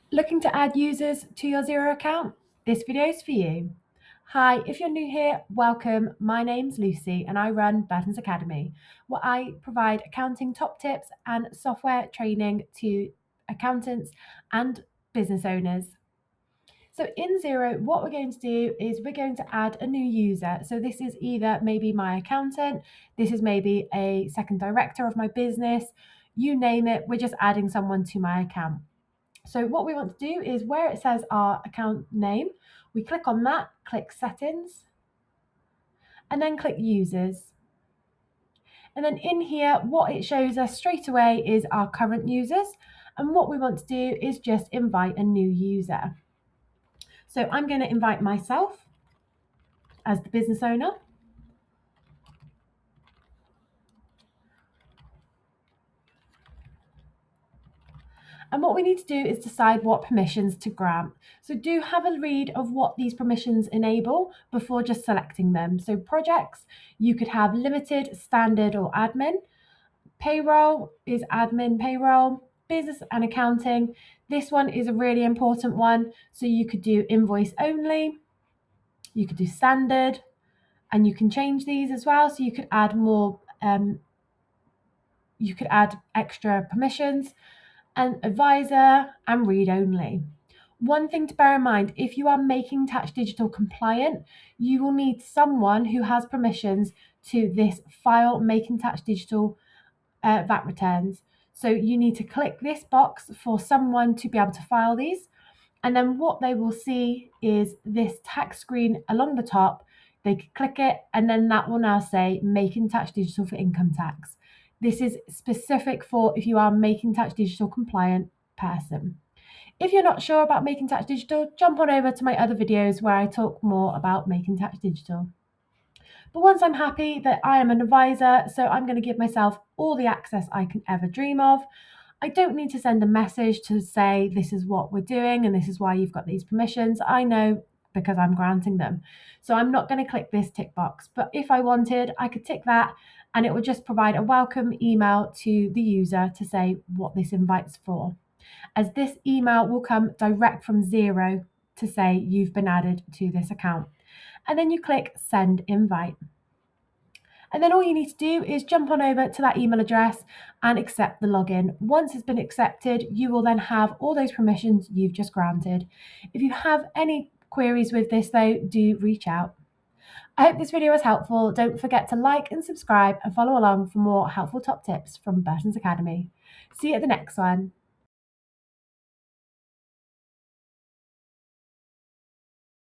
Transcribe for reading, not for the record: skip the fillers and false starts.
Looking to add users to your Xero account? This video is for you. Hi, if you're new here, welcome. My name's Lucy and I run Burton's Academy, where I provide accounting top tips and software training to accountants and business owners. So in Xero, what we're going to do is we're going to add a new user. So this is either maybe my accountant, this is maybe a second director of my business, you name it, we're just adding someone to my account. So what we want to do is where it says our account name, we click on that, click settings, and then click users. And then in here, what it shows us straight away is our current users. And what we want to do is just invite a new user. So I'm going to invite myself as the business owner. And what we need to do is decide what permissions to grant. So do have a read of what these permissions enable before just selecting them. So projects, you could have limited, standard, or admin. Payroll is admin payroll. Business and accounting, this one is a really important one. So you could do invoice only, you could do standard, and you can change these as well. So you could add more, you could add extra permissions, and advisor and read only. One thing to bear in mind, if you are making Tax Digital compliant, you will need someone who has permissions to this file making Tax Digital VAT returns. So you need to click this box for someone to be able to file these. And then what they will see is this tax screen along the top. They can click it and then that will now say making Tax Digital for income tax. This is specific for if you are making Tax Digital compliant person. If you're not sure about making Tax Digital, jump on over to my other videos where I talk more about making Tax Digital. But once I'm happy that I am an advisor, so I'm going to give myself all the access I can ever dream of, I don't need to send a message to say this is what we're doing and this is why you've got these permissions. I know because I'm granting them. So I'm not going to click this tick box. But if I wanted, I could tick that and it would just provide a welcome email to the user to say what this invite's for. As this email will come direct from Xero to say you've been added to this account. And then you click send invite. And then all you need to do is jump on over to that email address and accept the login. Once it's been accepted, you will then have all those permissions you've just granted. If you have any queries with this though, do reach out. I hope this video was helpful. Don't forget to like and subscribe and follow along for more helpful top tips from Burton's Academy. See you at the next one.